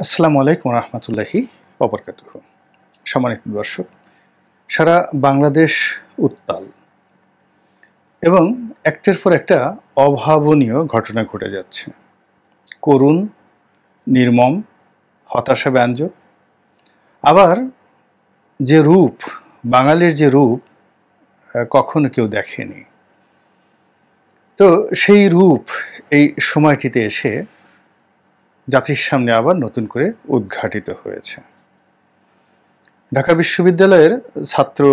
আসসালামু আলাইকুম রহমতুল্লাহি ওবরকাতুহু। সম্মানিত দর্শক, সারা বাংলাদেশ উত্তাল এবং একটার পর একটা অভাবনীয় ঘটনা ঘটে যাচ্ছে। করুণ, নির্মম, হতাশাব্যঞ্জক। আবার যে রূপ, বাঙালির যে রূপ কখনো কেউ দেখেনি, তো সেই রূপ এই সময়টিতে এসে জাতির সামনে আবার নতুন করে উদ্ঘাটিত হয়েছে। ঢাকা বিশ্ববিদ্যালয়ের ছাত্র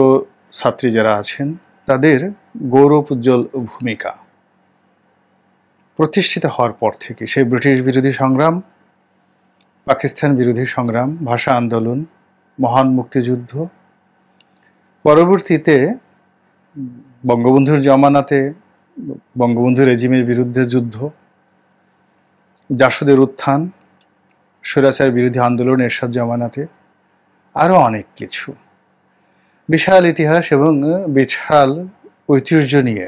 ছাত্রী যারা আছেন তাদের গৌরব উজ্জ্বল ভূমিকা প্রতিষ্ঠিত হওয়ার পর থেকে সেই ব্রিটিশ বিরোধী সংগ্রাম, পাকিস্তান বিরোধী সংগ্রাম, ভাষা আন্দোলন, মহান মুক্তিযুদ্ধ, পরবর্তীতে বঙ্গবন্ধুর জমানাতে বঙ্গবন্ধু রেজিমের বিরুদ্ধে যুদ্ধ, জাসদের উত্থান, স্বৈরাচার বিরোধী আন্দোলন এরশাদ জমানাতে, আরও অনেক কিছু। বিশাল ইতিহাস এবং বিশাল ঐতিহ্য নিয়ে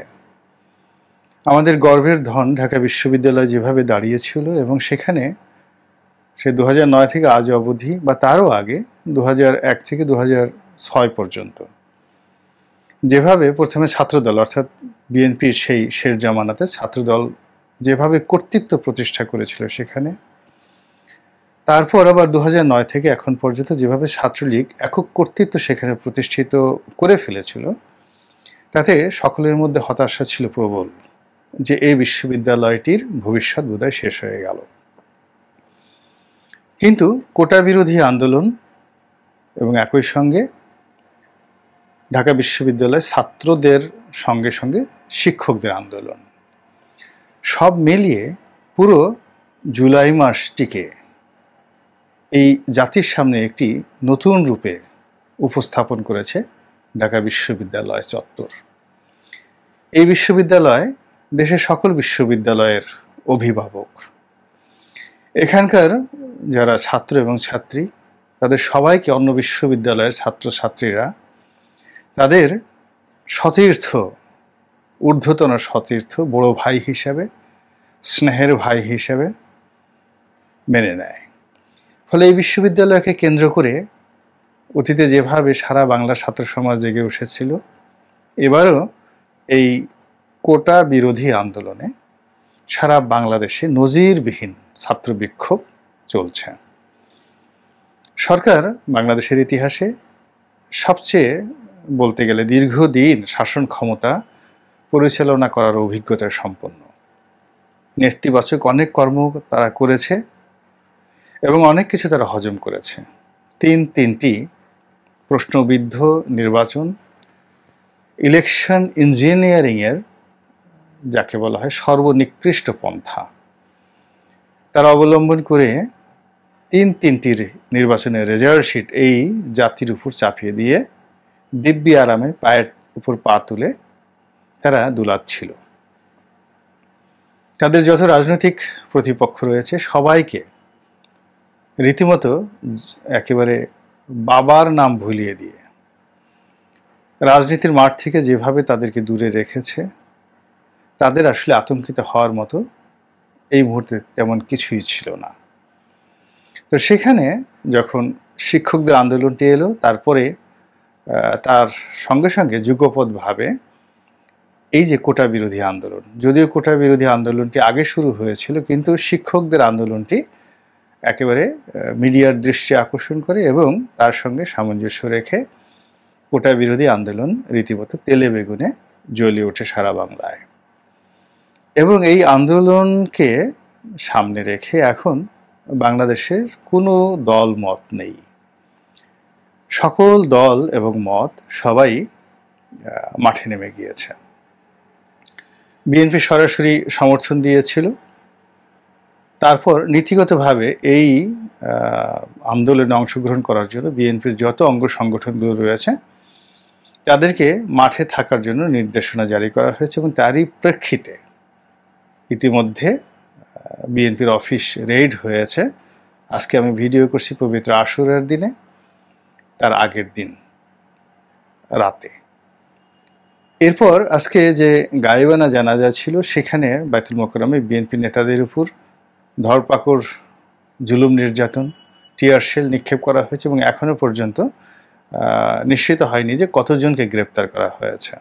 আমাদের গর্বের ধন ঢাকা বিশ্ববিদ্যালয় যেভাবে দাঁড়িয়েছিল এবং সেখানে সে 2009 থেকে আজ অবধি বা তারও আগে 2001 থেকে 2006 পর্যন্ত যেভাবে প্রথমে ছাত্রদল অর্থাৎ বিএনপির সেই শের জামানাতে ছাত্রদল যেভাবে কর্তৃত্ব প্রতিষ্ঠা করেছিল সেখানে, তারপর আবার 2009 থেকে এখন পর্যন্ত যেভাবে ছাত্রলীগ একক কর্তৃত্ব সেখানে প্রতিষ্ঠিত করে ফেলেছিল, তাতে সকলের মধ্যে হতাশা ছিল প্রবল যে এই বিশ্ববিদ্যালয়টির ভবিষ্যৎ বোধহয় শেষ হয়ে গেল। কিন্তু কোটা বিরোধী আন্দোলন এবং একই সঙ্গে ঢাকা বিশ্ববিদ্যালয় ছাত্রদের সঙ্গে সঙ্গে শিক্ষকদের আন্দোলন সব মিলিয়ে পুরো জুলাই মাসটিকে এই জাতির সামনে একটি নতুন রূপে উপস্থাপন করেছে ঢাকা বিশ্ববিদ্যালয় চত্বর। এই বিশ্ববিদ্যালয় দেশের সকল বিশ্ববিদ্যালয়ের অভিভাবক। এখানকার যারা ছাত্র এবং ছাত্রী তাদের সবাইকে অন্য বিশ্ববিদ্যালয়ের ছাত্রছাত্রীরা তাদের সতীর্থ, ঊর্ধ্বতন সতীর্থ, বড় ভাই হিসাবে, স্নেহের ভাই হিসাবে মেনে নেয়। ফলে এই বিশ্ববিদ্যালয়কে কেন্দ্র করে অতীতে যেভাবে সারা বাংলার ছাত্র সমাজ জেগে উঠেছিল, এবারও এই কোটা বিরোধী আন্দোলনে সারা বাংলাদেশে নজিরবিহীন ছাত্র বিক্ষোভ চলছে। সরকার বাংলাদেশের ইতিহাসে সবচেয়ে বলতে গেলে দীর্ঘদিন শাসন ক্ষমতা পরিচালনা করার অভিজ্ঞতা সম্পন্ন। নেতিবাচক অনেক কর্ম তারা করেছে এবং অনেক কিছু তারা হজম করেছে। তিনটি প্রশ্নবিদ্ধ নির্বাচন, ইলেকশন ইঞ্জিনিয়ারিংয়ের যাকে বলা হয় সর্বনিকৃষ্ট পন্থা তারা অবলম্বন করে তিনটির নির্বাচনের রেজাল্ট শিট এই জাতির উপর চাপিয়ে দিয়ে দিব্যি আরামে পায়ের উপর পা তুলে তারা দুলাচ্ছিল। তাদের যত রাজনৈতিক প্রতিপক্ষ রয়েছে সবাইকে রীতিমতো একেবারে বাবার নাম ভুলিয়ে দিয়ে রাজনীতির মাঠ থেকে যেভাবে তাদেরকে দূরে রেখেছে, তাদের আসলে আতঙ্কিত হওয়ার মতো এই মুহূর্তে তেমন কিছুই ছিল না। তো সেখানে যখন শিক্ষকদের আন্দোলনটি এলো, তারপরে তার সঙ্গে সঙ্গে যুগপৎভাবে এই যে কোটা বিরোধী আন্দোলন, যদিও কোটা বিরোধী আন্দোলনটি আগে শুরু হয়েছিল, কিন্তু শিক্ষকদের আন্দোলনটি একেবারে মিডিয়ার দৃষ্টি আকর্ষণ করে এবং তার সঙ্গে সামঞ্জস্য রেখে কোটা বিরোধী আন্দোলন রীতিমতো তেলে বেগুনে জ্বলে ওঠে সারা বাংলায়। এবং এই আন্দোলনকে সামনে রেখে এখন বাংলাদেশের কোনো দল মত নেই। সকল দল এবং মত সবাই মাঠে নেমে গিয়েছে। বিএনপি সরাসরি সমর্থন দিয়েছিল। তারপর নীতিগতভাবে এই আন্দোলনে অংশগ্রহণ করার জন্য বিএনপির যত অঙ্গ সংগঠনগুলো রয়েছে তাদেরকে মাঠে থাকার জন্য নির্দেশনা জারি করা হয়েছে এবং তারই প্রেক্ষিতে ইতিমধ্যে বিএনপির অফিস রেইড হয়েছে। আজকে আমি ভিডিও করছি পবিত্র আশুরার দিনে, তার আগের দিন রাতে। এরপর আজকে যে গায়েবানা জানাজা ছিল সেখানে বায়তুল মোকাররমে বিএনপি নেতাদের উপর ধরপাকড়, জুলুম নির্যাতন, টিয়ার শেল নিক্ষেপ করা হয়েছে এবং এখনও পর্যন্ত নিশ্চিত হয়নি যে কতজনকে গ্রেপ্তার করা হয়েছে।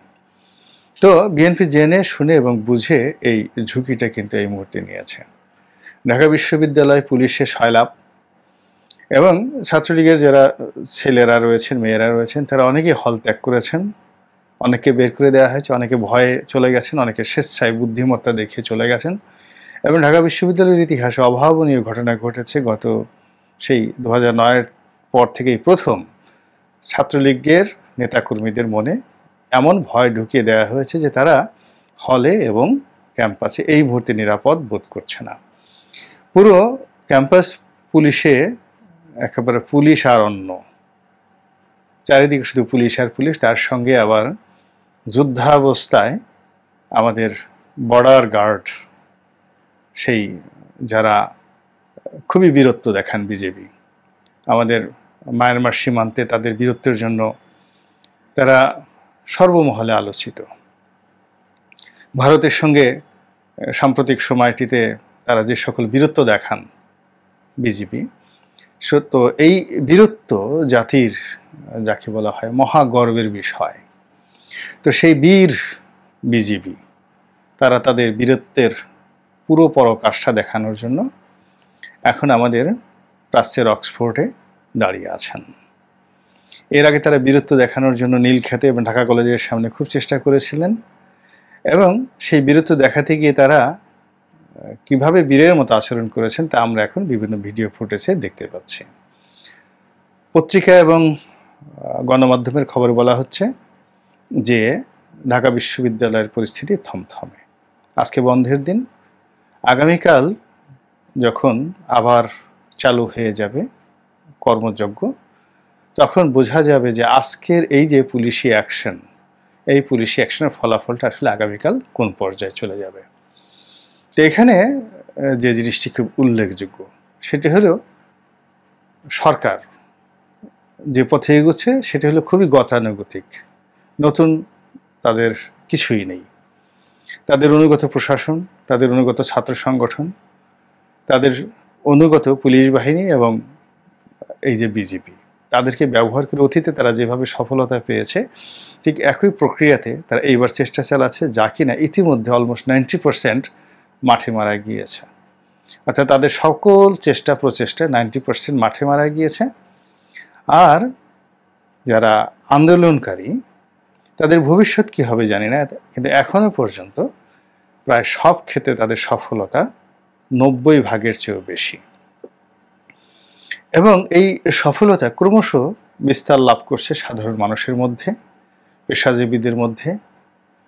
তো বিএনপি জেনে শুনে এবং বুঝে এই ঝুঁকিটা কিন্তু এই মুহূর্তে নিয়েছে। ঢাকা বিশ্ববিদ্যালয় পুলিশে সয়লাভ এবং ছাত্রলীগের যারা ছেলেরা রয়েছেন, মেয়েরা রয়েছেন, তারা অনেকেই হল ত্যাগ করেছেন, অনেকে বের করে দেওয়া হয়েছে, অনেকে ভয়ে চলে গেছেন, অনেকে স্বেচ্ছায় বুদ্ধিমত্তা দেখিয়ে চলে গেছেন। এবং ঢাকা বিশ্ববিদ্যালয়ের ইতিহাসে অভাবনীয় ঘটনা ঘটেছে। গত সেই 2009-এর পর থেকেই প্রথম ছাত্রলীগের নেতাকর্মীদের মনে এমন ভয় ঢুকিয়ে দেওয়া হয়েছে যে তারা হলে এবং ক্যাম্পাসে এই মুহূর্তে নিরাপদ বোধ করছে না। পুরো ক্যাম্পাস পুলিশে একেবারে পুলিশ আর অন্য, চারিদিকে শুধু পুলিশ আর পুলিশ, তার সঙ্গে আবার যুদ্ধাবস্থায় আমাদের বর্ডার গার্ড, সেই যারা খুবই বীরত্ব দেখান বিজেপি, আমাদের মায়ানমার সীমান্তে তাদের বীরত্বের জন্য তারা সর্বমহলে আলোচিত। ভারতের সঙ্গে সাম্প্রতিক সময়টিতে তারা যে সকল বীরত্ব দেখান বিজেপি, তো এই বীরত্ব জাতির যাকে বলা হয় মহাগর্বের বিষয়। তো সেই বীর বিজেপি তারা তাদের বীরত্বের পুরো পরাকাষ্ঠা দেখানোর জন্য এখন আমাদের প্রাচ্যের অক্সফোর্ডে দাঁড়িয়ে আছেন। এর আগে তারা বীরত্ব দেখানোর জন্য নীলক্ষেতে এবং ঢাকা কলেজের সামনে খুব চেষ্টা করেছিলেন এবং সেই বীরত্ব দেখাতে গিয়ে তারা কিভাবে বীরের মতো আচরণ করেছেন তা আমরা এখন বিভিন্ন ভিডিও ফুটেজে দেখতে পাচ্ছি। পত্রিকা এবং গণমাধ্যমের খবর বলা হচ্ছে যে ঢাকা বিশ্ববিদ্যালয়ের পরিস্থিতি থমথমে। আজকে বন্ধের দিন, আগামীকাল যখন আবার চালু হয়ে যাবে কর্মযজ্ঞ, তখন বোঝা যাবে যে আজকের এই যে পুলিশি অ্যাকশন, এই পুলিশি অ্যাকশনের ফলাফলটা আসলে আগামীকাল কোন পর্যায়ে চলে যাবে। তো এখানে যে জিনিসটি খুব উল্লেখযোগ্য সেটি হলো সরকার যে পথে এগোচ্ছে সেটি হলো খুবই গতানুগতিক, নতুন তাদের কিছুই নেই। তাদের অনুগত প্রশাসন, তাদের অনুগত ছাত্র সংগঠন, তাদের অনুগত পুলিশ বাহিনী এবং এই যে বিজেপি, তাদেরকে ব্যবহার করে অতীতে তারা যেভাবে সফলতা পেয়েছে ঠিক একই প্রক্রিয়াতে তারা এইবার চেষ্টা চালাচ্ছে, যা কিনা ইতিমধ্যে অলমোস্ট 90% মাঠে মারা গিয়েছে। অর্থাৎ তাদের সকল চেষ্টা প্রচেষ্টায় 90% মাঠে মারা গিয়েছে। আর যারা আন্দোলনকারী তাদের ভবিষ্যৎ কী হবে জানি না, কিন্তু এখনও পর্যন্ত প্রায় সব ক্ষেত্রে তাদের সফলতা 90% চেয়েও বেশি। এবং এই সফলতা ক্রমশ বিস্তার লাভ করছে সাধারণ মানুষের মধ্যে, পেশাজীবীদের মধ্যে,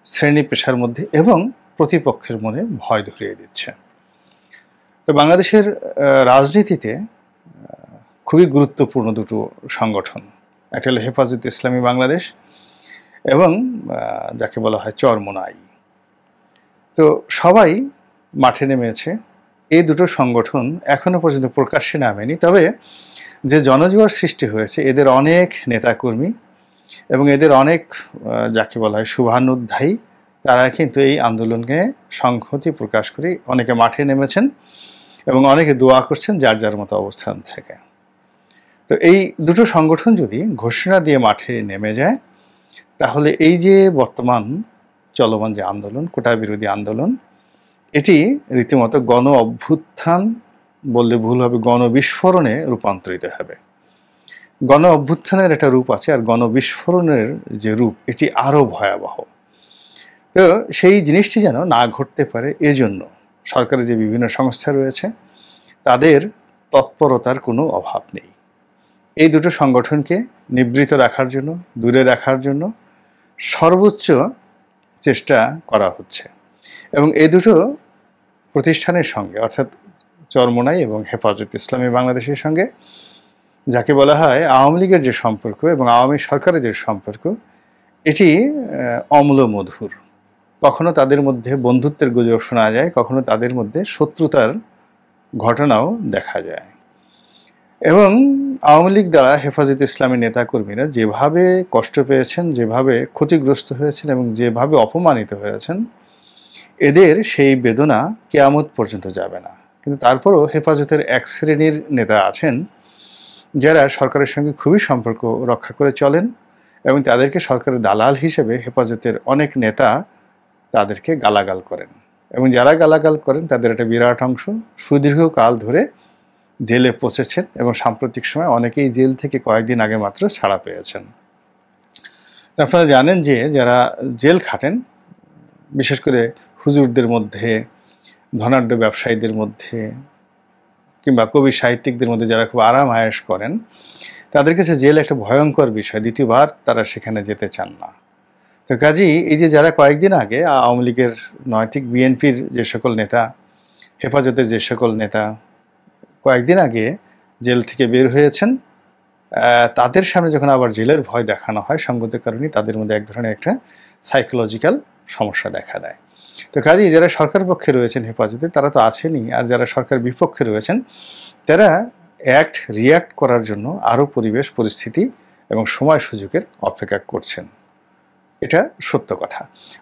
শ্রেণী পেশার মধ্যে এবং প্রতিপক্ষের মনে ভয় ধরিয়ে দিচ্ছে। তো বাংলাদেশের রাজনীতিতে খুবই গুরুত্বপূর্ণ দুটো সংগঠন, একটা হলো হেফাজতে ইসলামী বাংলাদেশ এবং যাকে বলা হয় চরমোনাই। তো সবাই মাঠে নেমেছে। এই দুটো সংগঠন এখনো পর্যন্ত প্রকাশ্যে নামেনি, তবে যে জনজোয়ার সৃষ্টি হয়েছে এদের অনেক নেতাকর্মী এবং এদের অনেক যাকে বলা হয় শুভানুধ্যায়ী, তারা কিন্তু এই আন্দোলনকে সংহতি প্রকাশ করে অনেকে মাঠে নেমেছেন এবং অনেকে দোয়া করছেন যার যার মতো অবস্থান থেকে। তো এই দুটো সংগঠন যদি ঘোষণা দিয়ে মাঠে নেমে যায়, তাহলে এই যে বর্তমান চলমান যে আন্দোলন, কোটা বিরোধী আন্দোলন, এটি রীতিমতো গণ অভ্যুত্থান বললে ভুল হবে, গণবিস্ফোরণে রূপান্তরিত হবে। গণ অভ্যুত্থানের একটা রূপ আছে, আর গণবিস্ফোরণের যে রূপ এটি আরও ভয়াবহ। তো সেই জিনিসটি যেন না ঘটতে পারে, এজন্য সরকারের যে বিভিন্ন সংস্থা রয়েছে তাদের তৎপরতার কোনো অভাব নেই। এই দুটো সংগঠনকে নিবৃত রাখার জন্য, দূরে রাখার জন্য সর্বোচ্চ চেষ্টা করা হচ্ছে। এবং এই দুটো প্রতিষ্ঠানের সঙ্গে, অর্থাৎ চরমোনাই এবং হেফাজতে ইসলামী বাংলাদেশের সঙ্গে যাকে বলা হয় আওয়ামী লীগের যে সম্পর্ক এবং আওয়ামী সরকারের যে সম্পর্ক, এটি অম্ল মধুর। কখনো তাদের মধ্যে বন্ধুত্বের গুজব শোনা যায়, কখনো তাদের মধ্যে শত্রুতার ঘটনাও দেখা যায়। এবং আওয়ামী লীগ দ্বারা হেফাজতে ইসলামী নেতাকর্মীরা যেভাবে কষ্ট পেয়েছেন, যেভাবে ক্ষতিগ্রস্ত হয়েছেন এবং যেভাবে অপমানিত হয়েছেন, এদের সেই বেদনা কিয়ামত পর্যন্ত যাবে না। কিন্তু তারপরও হেফাজতের এক শ্রেণীর নেতা আছেন যারা সরকারের সঙ্গে খুবই সম্পর্ক রক্ষা করে চলেন এবং তাদেরকে সরকারের দালাল হিসেবে হেফাজতের অনেক নেতা তাদেরকে গালাগাল করেন, এবং যারা গালাগাল করেন তাদের একটা বিরাট অংশ সুদীর্ঘকাল ধরে জেলে পচেছেন এবং সাম্প্রতিক সময় অনেকেই জেল থেকে কয়েকদিন আগে মাত্র ছাড়া পেয়েছেন। আপনারা জানেন যে যারা জেল খাটেন, বিশেষ করে হুজুরদের মধ্যে, ধনাঢ্য ব্যবসায়ীদের মধ্যে কিংবা কবি সাহিত্যিকদের মধ্যে যারা খুব আরাম আয়েশ করেন, তাদের কাছে জেল একটা ভয়ঙ্কর বিষয়। দ্বিতীয়বার তারা সেখানে যেতে চান না। তো কাজেই এই যে যারা কয়েকদিন আগে আওয়ামী লীগের নয়, ঠিক বিএনপির যে সকল নেতা, হেফাজতের যে সকল নেতা কয়েকদিন আগে জেল থেকে বের হয়েছেন, তাদের সামনে যখন আবার জেলের ভয় দেখানো হয়, সঙ্গত কারণে তাদের মধ্যে এক ধরনের একটা সাইকোলজিক্যাল সমস্যা দেখা দেয়। তো কাজেই যারা সরকার পক্ষে রয়েছেন হেফাজতে, তারা তো আছেনই, আর যারা সরকার বিপক্ষে রয়েছেন তারা রিয়্যাক্ট করার জন্য আরও পরিবেশ পরিস্থিতি এবং সময় সুযোগের অপেক্ষা করছেন। এটা সত্য কথা।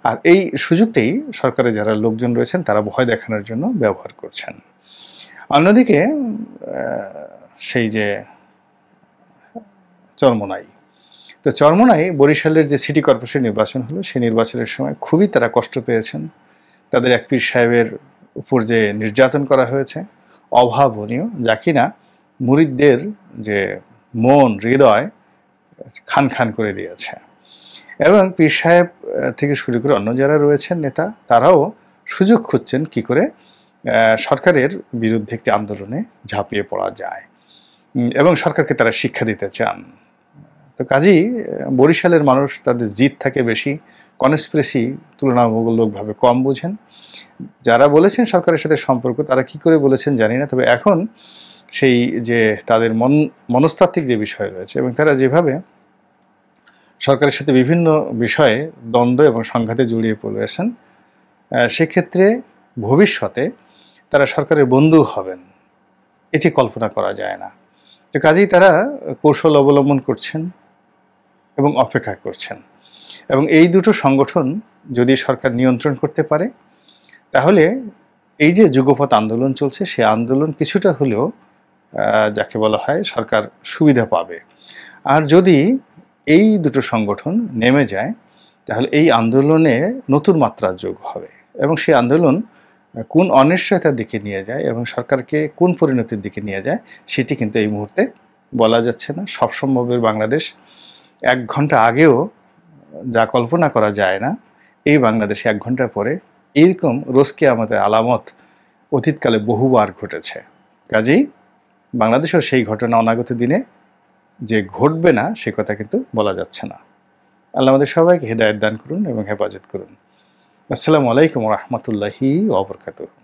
আর এই সুযোগটাই সরকারের যারা লোকজন রয়েছেন তারা ভয় দেখানোর জন্য ব্যবহার করছেন। অন্যদিকে সেই যে চরমোনাই, তো চরমোনাই বরিশালের যে সিটি কর্পোরেশন নির্বাচন হলো, সেই নির্বাচনের সময় খুবই তারা কষ্ট পেয়েছেন। তাদের এক পীর সাহেবের উপর যে নির্যাতন করা হয়েছে অভাবনীয়, যা কিনা মুরিদদের যে মন হৃদয় খান খান করে দিয়েছে। এবং পীর সাহেব থেকে শুরু করে অন্য যারা রয়েছেন নেতা, তারাও সুযোগ খুঁজছেন কি করে সরকারের বিরুদ্ধে একটি আন্দোলনে ঝাঁপিয়ে পড়া যায়, এবং সরকারকে তারা শিক্ষা দিতে চান। তো কাজেই বরিশালের মানুষ তাদের জিদ থাকে বেশি, কনস্পিরেসি তুলনামূলকভাবে কম বুঝেন। যারা বলেছেন সরকারের সাথে সম্পর্ক, তারা কি করে বলেছেন জানি না, তবে এখন সেই যে তাদের মনস্তাত্ত্বিক যে বিষয় রয়েছে এবং তারা যেভাবে সরকারের সাথে বিভিন্ন বিষয়ে দ্বন্দ্ব এবং সংঘাতে জড়িয়ে পড়েছেন, সেক্ষেত্রে ভবিষ্যতে তারা সরকারের বন্ধু হবেন এটি কল্পনা করা যায় না। তো কাজেই তারা কৌশল অবলম্বন করছেন এবং অপেক্ষা করছেন। এবং এই দুটো সংগঠন যদি সরকার নিয়ন্ত্রণ করতে পারে, তাহলে এই যে যুগপৎ আন্দোলন চলছে, সে আন্দোলন কিছুটা হলেও যাকে বলা হয় সরকার সুবিধা পাবে। আর যদি এই দুটো সংগঠন নেমে যায়, তাহলে এই আন্দোলনে নতুন মাত্রা যোগ হবে, এবং সেই আন্দোলন কোন অনিশ্চয়তার দিকে নিয়ে যায় এবং সরকারকে কোন পরিণতির দিকে নিয়ে যায়, সেটি কিন্তু এই মুহূর্তে বলা যাচ্ছে না। সব সম্ভবের বাংলাদেশ 1 ঘন্টা আগেও যা কল্পনা করা যায় না, এই বাংলাদেশে 1 ঘন্টা পরে এইরকম রোজ কিয়ামতের আলামত অতীতকালে বহুবার ঘটেছে। কাজেই বাংলাদেশেও সেই ঘটনা অনাগত দিনে যে ঘটবে না, সে কথা কিন্তু বলা যাচ্ছে না। আল্লাহ আমাদের সবাইকে হেদায়েত দান করুন এবং হেফাজত করুন। আসসালামু আলাইকুম ওয়া রাহমাতুল্লাহি ওয়া বারাকাতুহু।